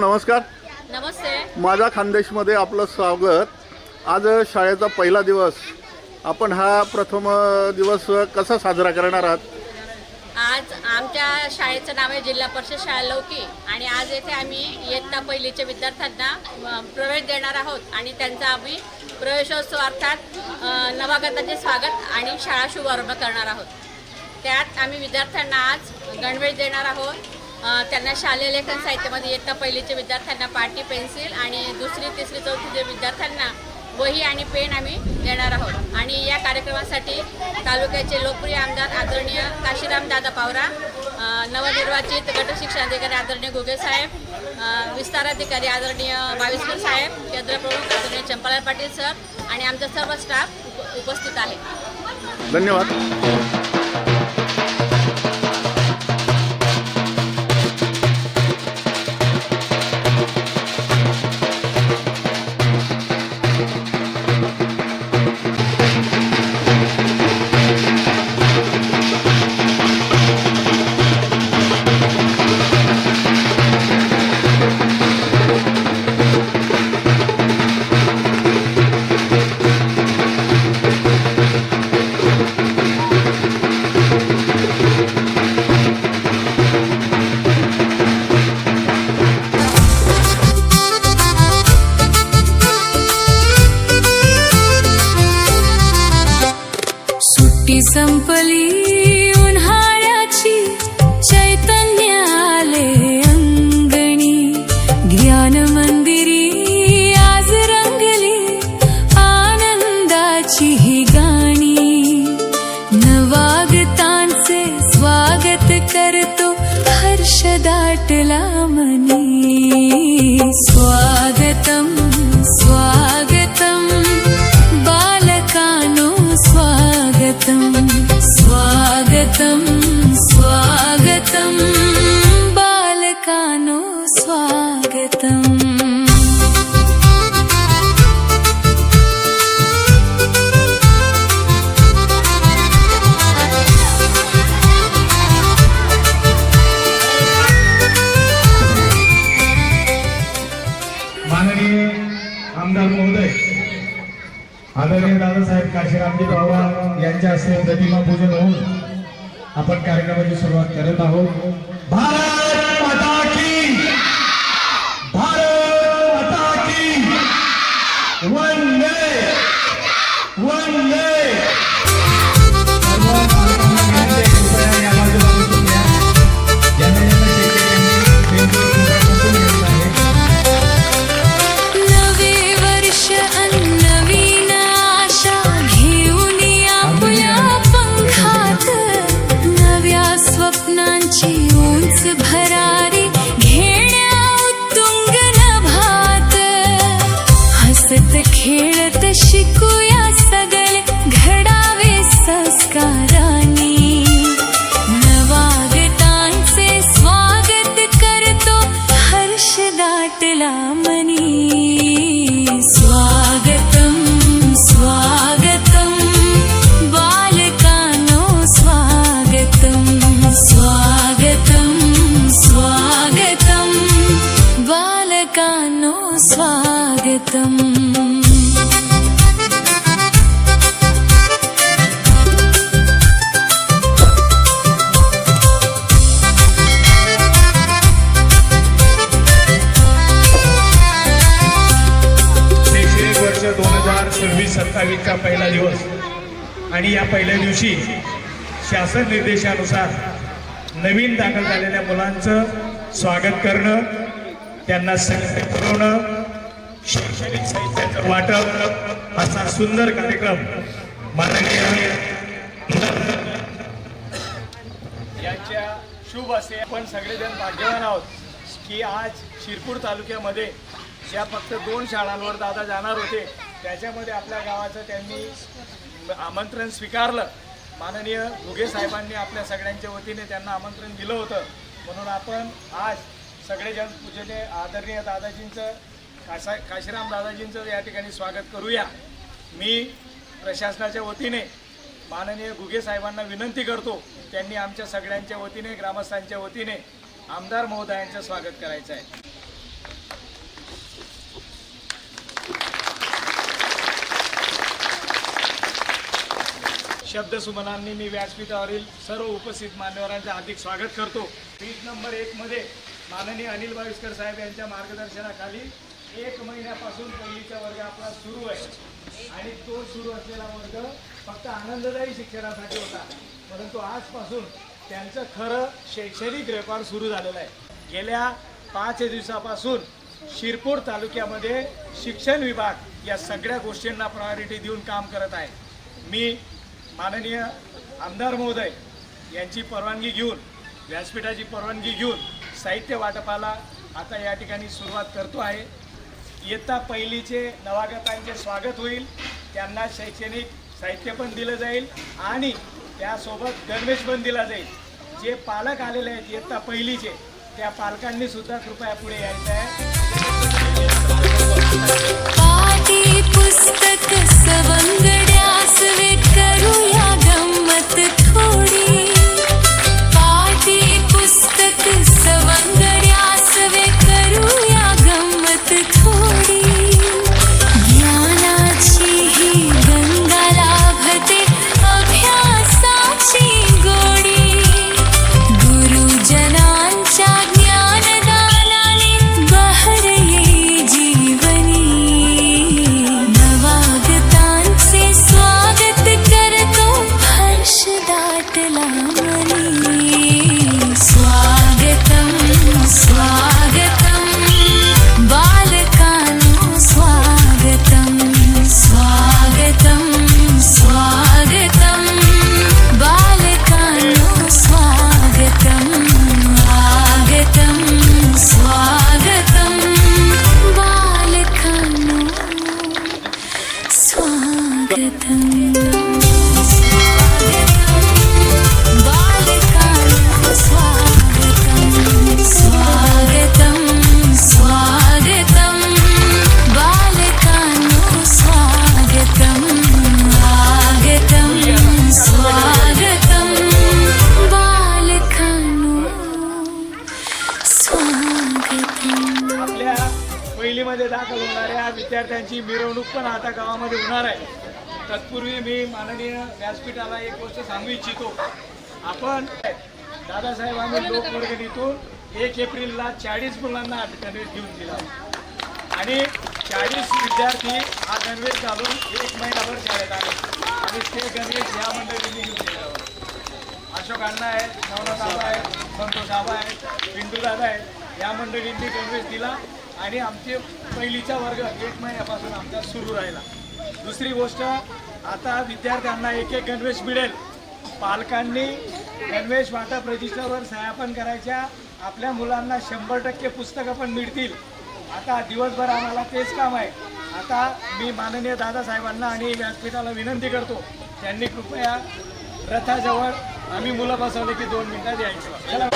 नमस्कार. नमस्ते. माझा खानदेशमध्ये आपलं स्वागत. आज शाळेचा पहिला दिवस. आपण हा प्रथम दिवस कसा साजरा करणार आहात? आज आमच्या शाळेचं नाव आहे जिल्हा परिषद शाळा लौकी आणि आज येथे आम्ही इयत्ता पहिलीच्या विद्यार्थ्यांना प्रवेश देणार आहोत आणि त्यांचा आम्ही प्रवेशोत्सव अर्थात नवागताचे स्वागत आणि शाळा शुभारंभ करणार आहोत. त्यात आम्ही विद्यार्थ्यांना आज गणवेश देणार आहोत. त्यांना शालेय लेखन साहित्यामध्ये इयत्ता पहिलीच्या विद्यार्थ्यांना पाटी पेन्सिल आणि दुसरी तिसरी चौथीच्या विद्यार्थ्यांना वही आणि पेन आम्ही देणार आहोत. आणि या कार्यक्रमासाठी तालुक्याचे लोकप्रिय आमदार आदरणीय काशीराम दादा पावरा, नवनिर्वाचित गट शिक्षणाधिकारी आदरणीय घुगे साहेब, विस्ताराधिकारी आदरणीय बाविस्कर साहेब, केंद्र प्रमुख आदरणीय चंपालाल पाटील सर आणि आमचा सर्व स्टाफ उपस्थित आहे. धन्यवाद. संपली उन्हाळ्याची चैतन्य आले अंगणी, ज्ञान मंदिरी आज रंगली आनंदाची ही गाणी. नवागतांचे स्वागत करतो हर्ष दाटला मनी. स्वागतम स्वागतम बालकानो स्वागतम, स्वागतम स्वागतम बालकानो स्वागतम. माननीय आमदार महोदय आदरणीय दादासाहेब काशीरामजी पवार यांच्या हस्ते प्रतिमा पूजन होऊन आपण कार्यक्रमाची सुरुवात करत आहोत. भारत माता की, भारत माता की, वंदे वंदे. भरारी घेण्या उत्तुंग नभात, हसत खेळत शिकूया सगळे घडावे संस्कारांनी. नवागतांचे स्वागत करतो हर्ष दाटला मनी. स्वागतम स्वागतम बालकानो स्वागतम, स्वागतम स्वागतम बालकानो स्वागतम. शैक्षणिक वर्ष 2026-27 चा पहिला दिवस आणि या पहिल्या दिवशी शासन निर्देशानुसार नवीन दाखल झालेल्या मुलांचं स्वागत करणं, त्यांना संघटित करणं, शैक्षणिक साहित्याचं वाटप असा सुंदर कार्यक्रम माननीय यांच्या शुभ असे. आपण सगळेजण भाग्यवान आहोत की आज शिरपूर तालुक्यामध्ये ज्या फक्त 2 शाळांवर दादा जाणार होते त्याच्यामध्ये आपल्या गावाचं त्यांनी आमंत्रण स्वीकारलं. माननीय घुगे साहेबांनी आपल्या सगळ्यांच्या वतीने त्यांना आमंत्रण दिलं होतं. म्हणून आपण आज सगळेजण पूजनीय आदरणीय दादाजींचं काशीराम दादाजींचं या ठिकाणी स्वागत करूया. मी प्रशासनाच्या वतीने माननीय घुगे साहेबांना विनंती करतो, त्यांनी आमच्या सगळ्यांच्या वतीने ग्रामस्थांच्या वतीने आमदार महोदयांचं स्वागत करायचं आहे. शब्दसुमनांनी मी व्यासपीठावरील सर्व उपस्थित मान्यवरांचे हार्दिक स्वागत करतो. पीठ नंबर 1 मध्ये माननीय अनिल बाविस्कर साहेब यांच्या मार्गदर्शनाखाली 1 महिन्यापासून पहिलीचा वर्ग आपला सुरू आहे आणि तो सुरू असलेला वर्ग फक्त आनंददायी शिक्षणासाठी होता, परंतु आजपासून त्यांचं खरं शैक्षणिक रेकॉर्ड सुरू झालेलं आहे. गेल्या 5 दिवसापासून शिरपूर तालुक्यामध्ये शिक्षण विभाग या सगळ्या गोष्टींना प्रायोरिटी देऊन काम करत आहे. मी माननीय आमदार महोदय यांची परवानगी घेऊन, व्यासपीठाची परवानगी घेऊन साहित्य वाटपाला आता या ठिकाणी सुरुवात करतो आहे. इयत्ता पहिलीचे नवागतांचे स्वागत होईल, त्यांना शैक्षणिक साहित्य पण दिलं जाईल आणि त्यासोबत गणवेश पण दिला जाईल. जे पालक आलेले आहेत इयत्ता पहिलीचे, त्या पालकांनी सुद्धा कृपया पुढे यायचं आहे. पाटी पुस्तक सवंगड्यास वे करूया गंमत थोडी. पाटी पुस्तक सवंगड्यास वे करूया गंमत थोडी. ज्ञानाची ही गंगा लाभते अभ्यासाची गोडी. गुरुजनांच्या ज्ञानदानाने बहर ये जीवनी. नवागतांचे स्वागत करतो हर्ष दाटला मनी. स्वागतम स्वागतम बालकांनो स्वागतम. स्वागतम स्वागतम बालकांनो स्वागतम. आगतम स्वागतम बालकांनो स्वागतम. बालकांनो स्वागतम. स्वागतम स्वागतम बालकांनो स्वागतम. आगतम स्वागतम बालकांनो स्वागतम. आपल्या पहिलीमध्ये दाखल होणाऱ्या विद्यार्थ्यांची मिरवणूक पण आता गावामध्ये होणार आहे. तत्पूर्वी मी माननीय व्यासपीठाला एक गोष्ट सांगू इच्छितो. आपण दादासाहेब आम्ही लोकवर्गणीतून 1 एप्रिलला 40 मुलांना गणवेश घेऊन दिला आणि 40 विद्यार्थी हा गणवेश घालून 1 महिनाभर शाळेत आले आणि ते गणवेश या मंडळींनी घेऊन दिला. अशोक अण्णा आहे, नवनाथ आबा आहे, संतोष आबा आहे, पिंटू दादा आहे, या मंडळींनी गणवेश दिला आणि आमचे पहिलीचा वर्ग 1 महिन्यापासून आमचा सुरू राहिला. दुसरी गोष्ट, आता विद्यार्थ्यांना 1 गणवेश मिळेल. पालकांनी गणवेश वाटप रजिस्टरवर सह्या पण करायच्या. आपल्या मुलांना 100% पुस्तकं पण मिळतील. आता दिवसभर आम्हाला तेच काम आहे. आता मी माननीय दादासाहेबांना आणि व्यासपीठाला विनंती करतो, त्यांनी कृपया रथाजवळ आम्ही मुलं बसवले की 2 मिनिटात यायचं. चला.